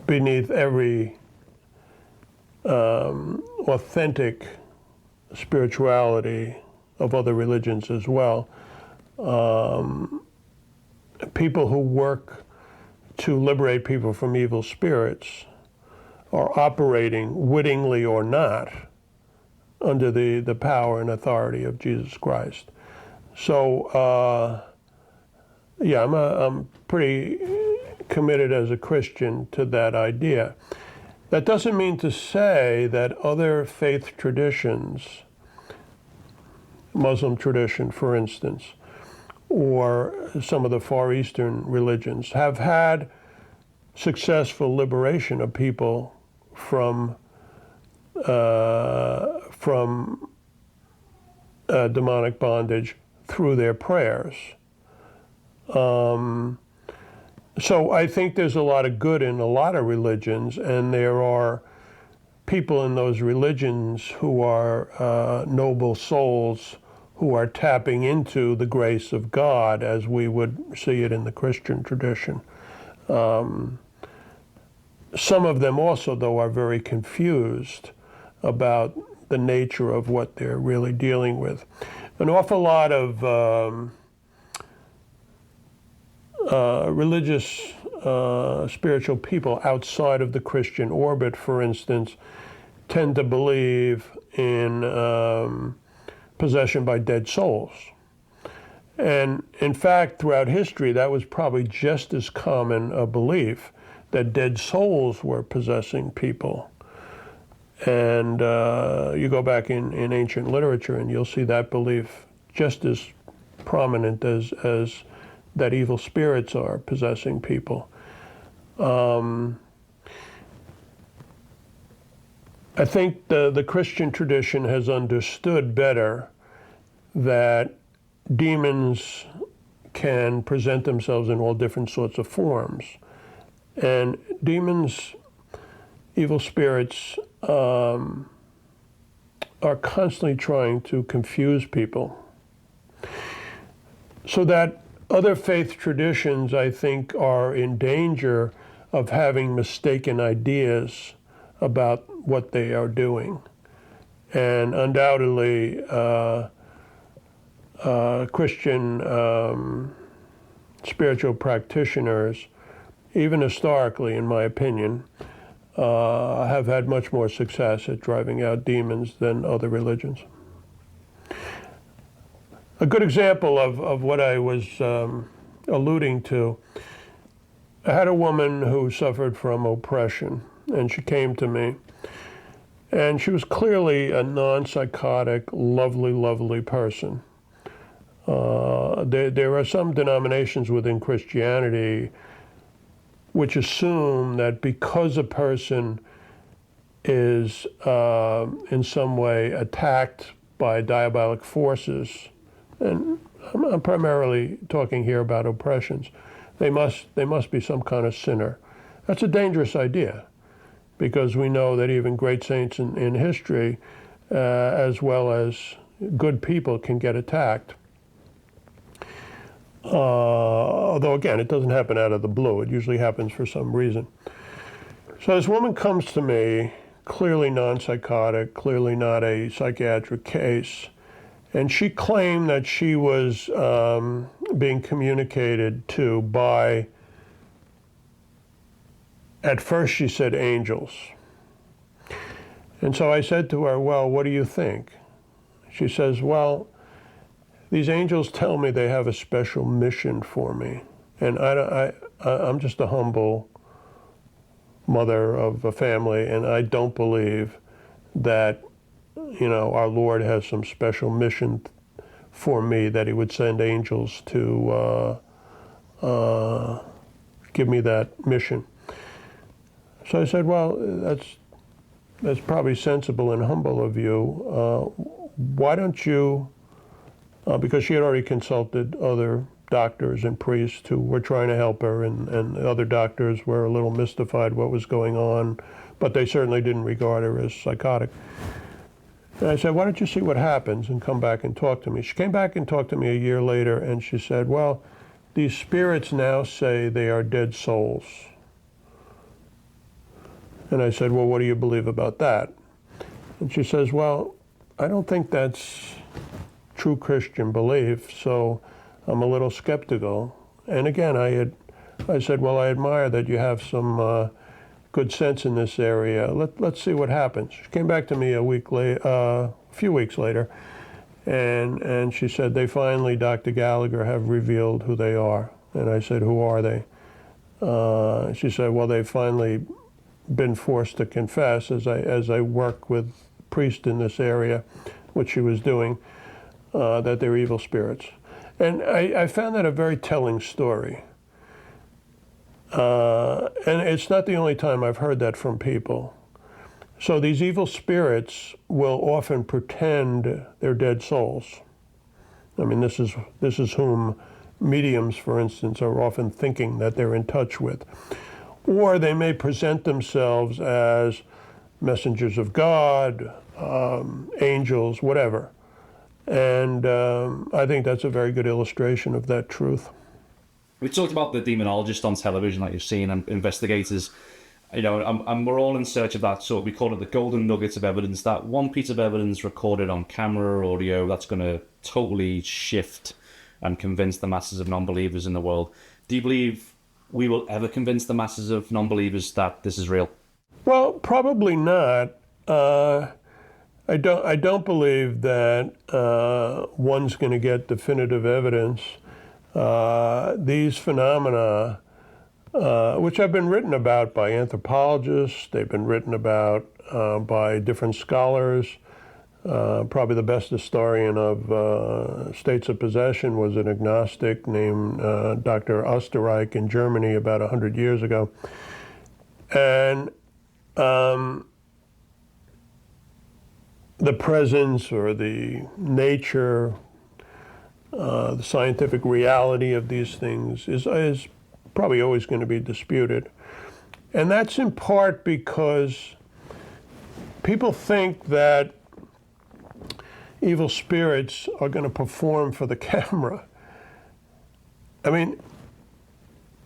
beneath every authentic spirituality of other religions as well, people who work to liberate people from evil spirits are operating, wittingly or not, under the power and authority of Jesus Christ. So, I'm pretty committed as a Christian to that idea. That doesn't mean to say that other faith traditions, Muslim tradition, for instance, or some of the Far Eastern religions, have had successful liberation of people from demonic bondage through their prayers. So I think there's a lot of good in a lot of religions, and there are people in those religions who are noble souls who are tapping into the grace of God as we would see it in the Christian tradition. some of them also, though, are very confused about the nature of what they're really dealing with. An awful lot of religious, spiritual people outside of the Christian orbit, for instance, tend to believe in possession by dead souls. And in fact, throughout history, that was probably just as common a belief, that dead souls were possessing people. And you go back in ancient literature and you'll see that belief just as prominent as that evil spirits are possessing people. I think the Christian tradition has understood better that demons can present themselves in all different sorts of forms. And demons, evil spirits, are constantly trying to confuse people. So that other faith traditions, I think, are in danger of having mistaken ideas about what they are doing. And undoubtedly, Christian spiritual practitioners, even historically, in my opinion, have had much more success at driving out demons than other religions. A good example of what I was alluding to, I had a woman who suffered from oppression, and she came to me. And she was clearly a non-psychotic, lovely, lovely person. There are some denominations within Christianity which assume that because a person is in some way attacked by diabolic forces, and I'm primarily talking here about oppressions, they must be some kind of sinner. That's a dangerous idea, because we know that even great saints in history, as well as good people, can get attacked. Although, again, it doesn't happen out of the blue. It usually happens for some reason. So this woman comes to me, clearly non-psychotic, clearly not a psychiatric case, and she claimed that she was being communicated to by, at first she said angels. And so I said to her, well, what do you think? She says, well, these angels tell me they have a special mission for me. And I'm just a humble mother of a family, and I don't believe that, our Lord has some special mission for me, that he would send angels to give me that mission. So I said, well, that's probably sensible and humble of you. Why don't you, because she had already consulted other doctors and priests who were trying to help her, and other doctors were a little mystified what was going on, but they certainly didn't regard her as psychotic. And I said, why don't you see what happens and come back and talk to me? She came back and talked to me a year later, and she said, well, these spirits now say they are dead souls. And I said, well, what do you believe about that? And she says, well, I don't think that's true Christian belief, so I'm a little skeptical. And again, I said, well, I admire that you have some good sense in this area. Let's see what happens. She came back to me a few weeks later, and she said, they finally, Dr. Gallagher, have revealed who they are. And I said, who are they? She said, well, they've finally been forced to confess, as I work with priests in this area, which she was doing, that they're evil spirits. And I found that a very telling story. And it's not the only time I've heard that from people. So these evil spirits will often pretend they're dead souls. I mean, this is whom mediums, for instance, are often thinking that they're in touch with. Or they may present themselves as messengers of God, angels, whatever. And I think that's a very good illustration of that truth. We talked about the demonologist on television that you've seen and investigators. And we're all in search of that sort. We call it the golden nuggets of evidence. That one piece of evidence recorded on camera or audio that's going to totally shift and convince the masses of non-believers in the world. Do you believe we will ever convince the masses of non-believers that this is real? Well, probably not. I don't believe that one's going to get definitive evidence. These phenomena, which have been written about by anthropologists, they've been written about by different scholars. Probably the best historian of states of possession was an agnostic named Dr. Osterreich in Germany about 100 years ago. And the presence or the nature, the scientific reality of these things is probably always going to be disputed. And that's in part because people think that evil spirits are going to perform for the camera. I mean,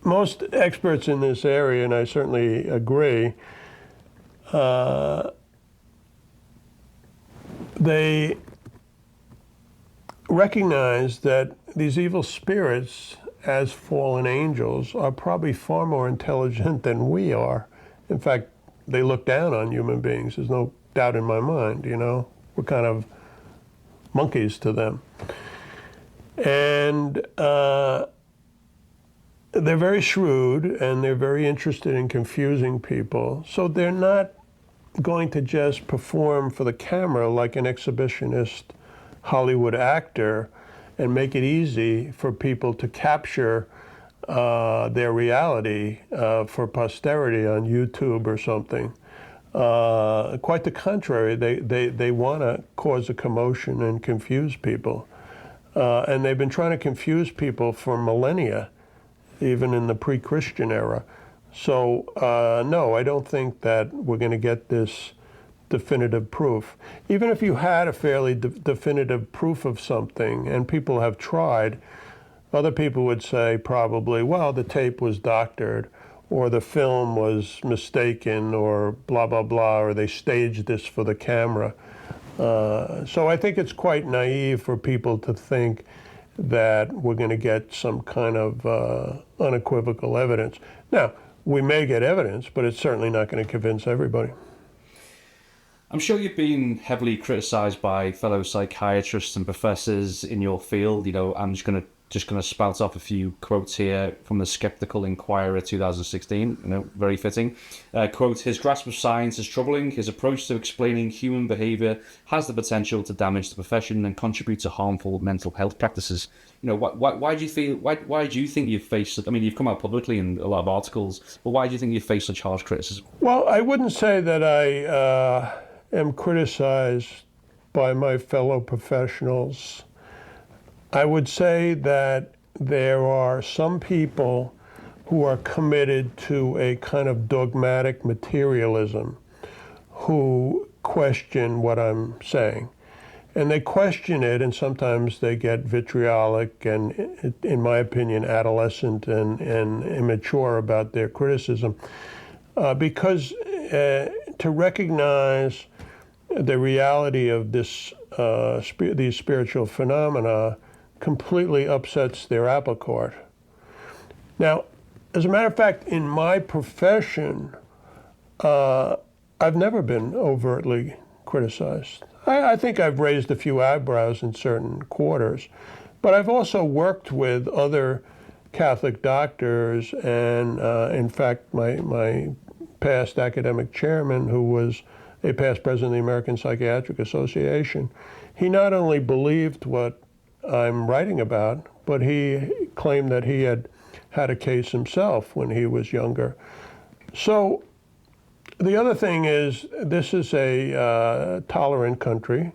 most experts in this area, and I certainly agree, they recognize that these evil spirits, as fallen angels, are probably far more intelligent than we are. In fact, they look down on human beings. There's no doubt in my mind, We're kind of monkeys to them. And they're very shrewd and they're very interested in confusing people. So they're not going to just perform for the camera like an exhibitionist Hollywood actor and make it easy for people to capture their reality for posterity on YouTube or something. Quite the contrary, they want to cause a commotion and confuse people. And they've been trying to confuse people for millennia, even in the pre-Christian era. So, no, I don't think that we're going to get this definitive proof. Even if you had a fairly definitive proof of something, and people have tried, other people would say probably, well, the tape was doctored, or the film was mistaken, or blah, blah, blah, or they staged this for the camera. So I think it's quite naive for people to think that we're going to get some kind of unequivocal evidence. Now, we may get evidence, but it's certainly not going to convince everybody. I'm sure you've been heavily criticised by fellow psychiatrists and professors in your field. I'm just going to spout off a few quotes here from the Skeptical Inquirer 2016, very fitting. Quote, "His grasp of science is troubling. His approach to explaining human behaviour has the potential to damage the profession and contribute to harmful mental health practices." Why do you think you've faced, you've come out publicly in a lot of articles, but why do you think you've faced such harsh criticism? Well, I wouldn't say that I am criticized by my fellow professionals. I would say that there are some people who are committed to a kind of dogmatic materialism who question what I'm saying. And they question it, and sometimes they get vitriolic and, in my opinion, adolescent and immature about their criticism. Because to recognize the reality of these spiritual phenomena completely upsets their apple cart. Now, as a matter of fact, in my profession, I've never been overtly criticized. I think I've raised a few eyebrows in certain quarters, but I've also worked with other Catholic doctors, and in fact, my past academic chairman, who was a past president of the American Psychiatric Association, he not only believed what I'm writing about, but he claimed that he had had a case himself when he was younger. So the other thing is, this is a tolerant country.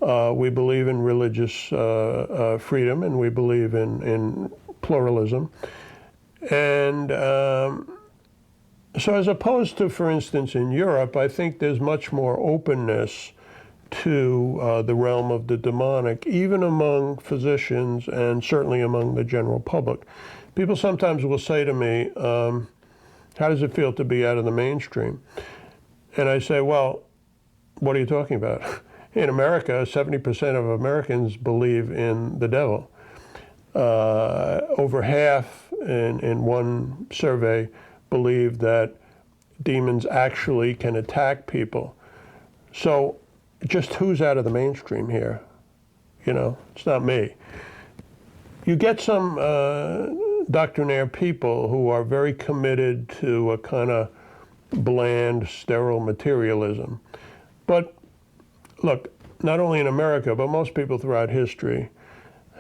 We believe in religious freedom, and we believe in pluralism. And so as opposed to, for instance, in Europe, I think there's much more openness to the realm of the demonic, even among physicians and certainly among the general public. People sometimes will say to me, How does it feel to be out of the mainstream? And I say, well, what are you talking about? In America, 70% of Americans believe in the devil. Over half in one survey believe that demons actually can attack people. So just who's out of the mainstream here? You know, it's not me. You get some doctrinaire people who are very committed to a kind of bland, sterile materialism. But look, not only in America, but most people throughout history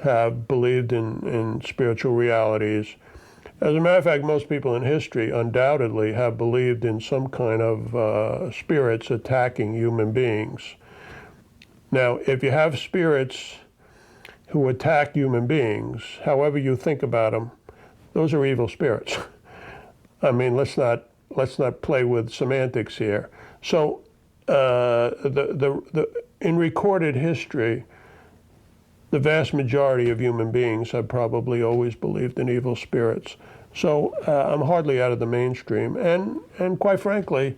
have believed in spiritual realities. As a matter of fact, most people in history undoubtedly have believed in some kind of spirits attacking human beings. Now, if you have spirits who attack human beings, however you think about them, those are evil spirits. I mean, let's not play with semantics here. So, in recorded history, the vast majority of human beings have probably always believed in evil spirits. So I'm hardly out of the mainstream. And quite frankly,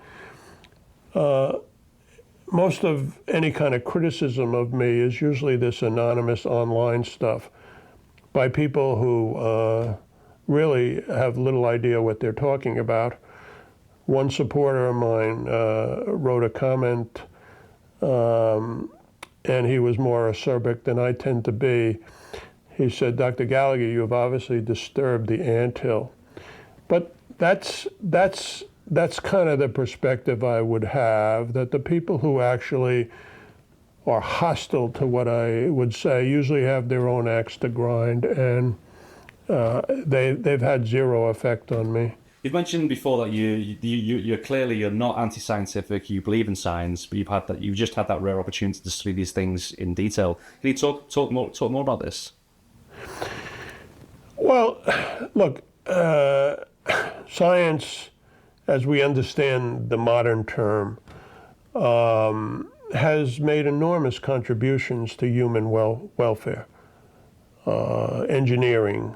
most of any kind of criticism of me is usually this anonymous online stuff by people who really have little idea what they're talking about. One supporter of mine wrote a comment, and he was more acerbic than I tend to be. He said, Dr. Gallagher, you have obviously disturbed the anthill. But that's kind of the perspective I would have, that the people who actually are hostile to what I would say usually have their own axe to grind, and they've had zero effect on me. You've mentioned before that you're not anti-scientific. You believe in science, but you've just had that rare opportunity to study these things in detail. Can you talk more about this? Well, look, science, as we understand the modern term, has made enormous contributions to human welfare, engineering.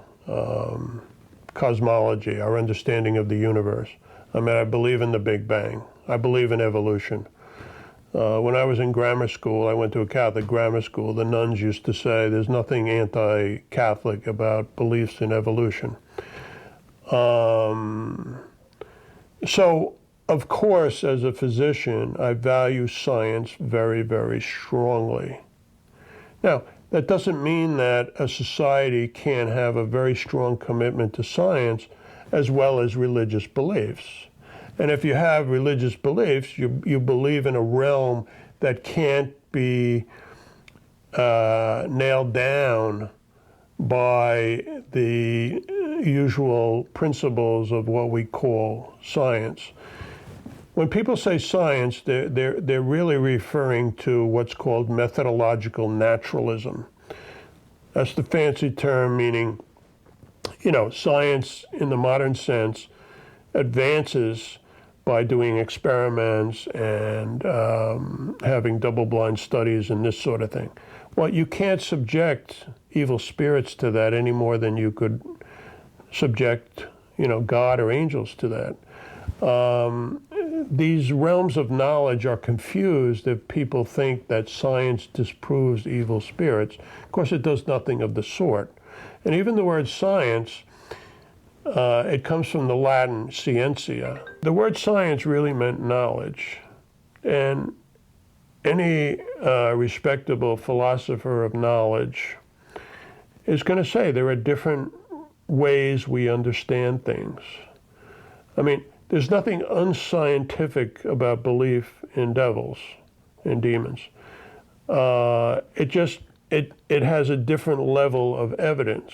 Cosmology, our understanding of the universe. I mean, I believe in the Big Bang. I believe in evolution. When I was in grammar school, I went to a Catholic grammar school, the nuns used to say there's nothing anti-Catholic about beliefs in evolution. So, of course, as a physician, I value science very, very strongly. Now, that doesn't mean that a society can't have a very strong commitment to science as well as religious beliefs. And if you have religious beliefs, you believe in a realm that can't be nailed down by the usual principles of what we call science. When people say science, they're really referring to what's called methodological naturalism. That's the fancy term meaning, you know, science in the modern sense advances by doing experiments and having double-blind studies and this sort of thing. Well, you can't subject evil spirits to that any more than you could subject, you know, God or angels to that. These realms of knowledge are confused if people think that science disproves evil spirits. Of course, it does nothing of the sort. And even the word science, it comes from the Latin scientia. The word science really meant knowledge. And any respectable philosopher of knowledge is going to say there are different ways we understand things. I mean, there's nothing unscientific about belief in devils, in demons. It has a different level of evidence.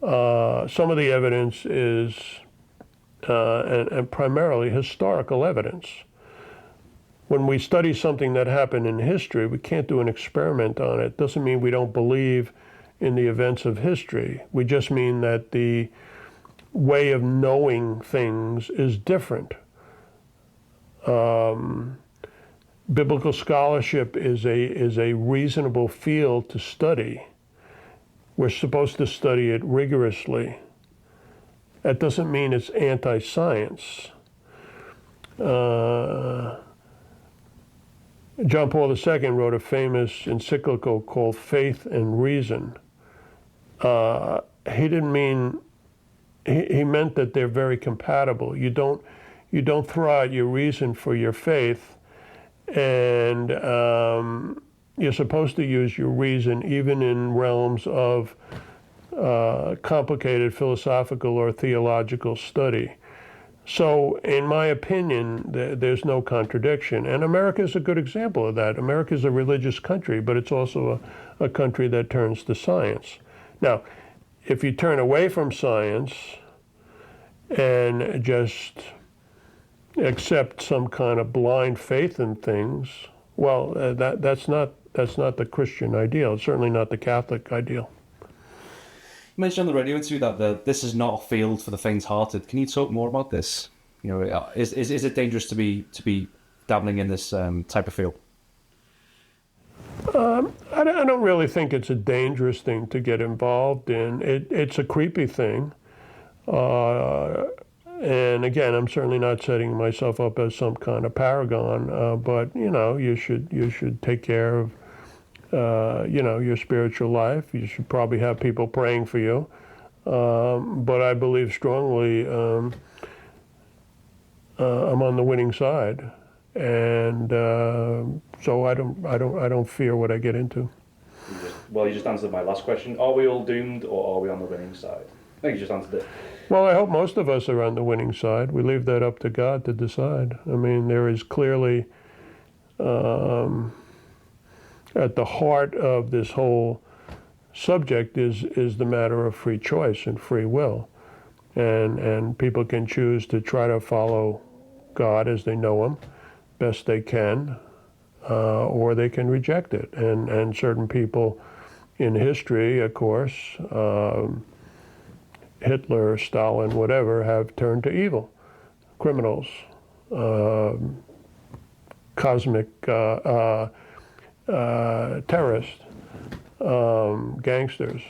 Some of the evidence is, and primarily historical evidence. When we study something that happened in history, we can't do an experiment on it. Doesn't mean we don't believe in the events of history. We just mean that the way of knowing things is different. Biblical scholarship is a reasonable field to study. We're supposed to study it rigorously. That doesn't mean it's anti-science. John Paul II wrote a famous encyclical called Faith and Reason. He didn't mean, he meant that they're very compatible. You don't throw out your reason for your faith, and you're supposed to use your reason even in realms of complicated philosophical or theological study. So, in my opinion, there's no contradiction. And America is a good example of that. America is a religious country, but it's also a country that turns to science. Now, if you turn away from science and just accept some kind of blind faith in things, well, that's not the Christian ideal. It's certainly not the Catholic ideal. You mentioned on the radio interview that this is not a field for the faint-hearted. Can you talk more about this? You know, is it dangerous to be dabbling in this type of field? I don't really think it's a dangerous thing to get involved in. It's a creepy thing. And again, I'm certainly not setting myself up as some kind of paragon, but you know, you should take care of your spiritual life. You should probably have people praying for you. But I believe strongly I'm on the winning side, and so I don't fear what I get into. You just answered my last question. Are we all doomed, or are we on the winning side? I think you just answered it. Well, I hope most of us are on the winning side. We leave that up to God to decide. I mean, there is clearly at the heart of this whole subject is the matter of free choice and free will. And people can choose to try to follow God as they know him, best they can, or they can reject it. And certain people in history, of course, Hitler, Stalin, whatever, have turned to evil. Criminals, cosmic terrorists, gangsters.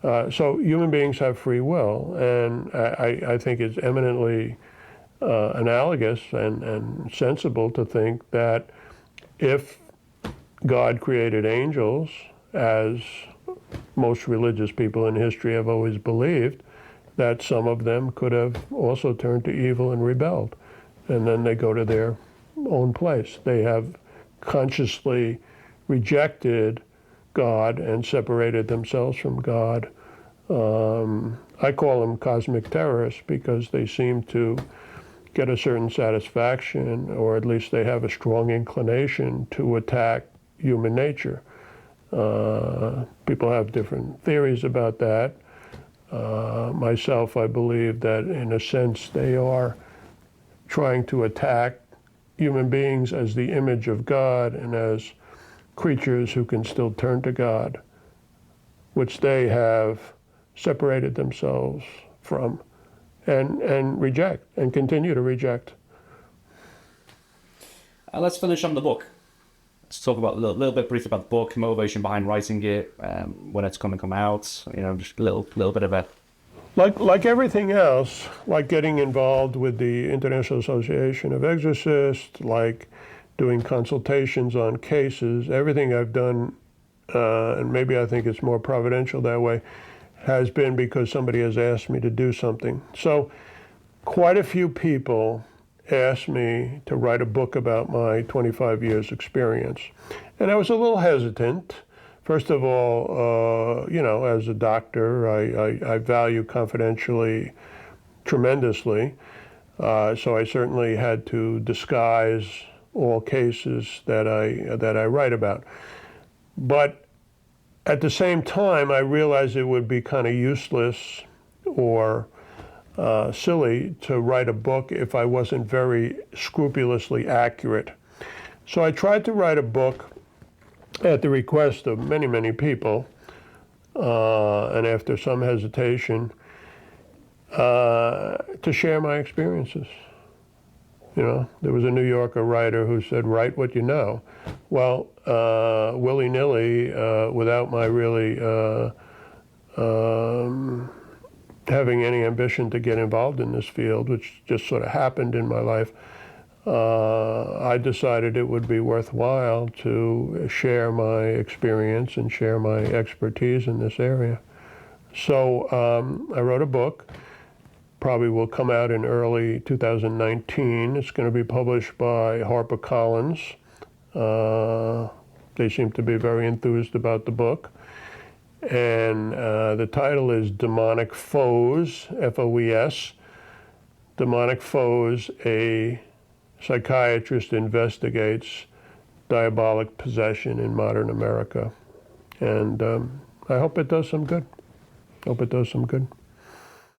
So human beings have free will, and I think it's eminently analogous and sensible to think that if God created angels, as most religious people in history have always believed, that some of them could have also turned to evil and rebelled, and then they go to their own place. They have consciously rejected God and separated themselves from God. I call them cosmic terrorists because they seem to get a certain satisfaction, or at least they have a strong inclination to attack human nature. People have different theories about that. Myself, I believe that in a sense they are trying to attack human beings as the image of God and as creatures who can still turn to God, which they have separated themselves from and reject and continue to reject. Let's finish on the book. Let's talk about a little bit briefly about the book, motivation behind writing it, when it's going to come out. You know, just a little bit of it. Like everything else, like getting involved with the International Association of Exorcists, like doing consultations on cases, everything I've done, and maybe I think it's more providential that way, has been because somebody has asked me to do something. So quite a few people asked me to write a book about my 25 years experience. And I was a little hesitant. First of all, as a doctor, I value confidentiality tremendously. So I certainly had to disguise all cases that I write about. But at the same time, I realized it would be kind of useless or silly to write a book if I wasn't very scrupulously accurate. So I tried to write a book at the request of many, many people, and after some hesitation, to share my experiences. You know, there was a New Yorker writer who said, write what you know. Well, willy-nilly, without my really having any ambition to get involved in this field, which just sort of happened in my life, I decided it would be worthwhile to share my experience and share my expertise in this area. So I wrote a book, probably will come out in early 2019. It's going to be published by HarperCollins. They seem to be very enthused about the book. And the title is Demonic Foes, F-O-E-S. Demonic Foes, a psychiatrist investigates diabolic possession in modern America. And I hope it does some good. Hope it does some good.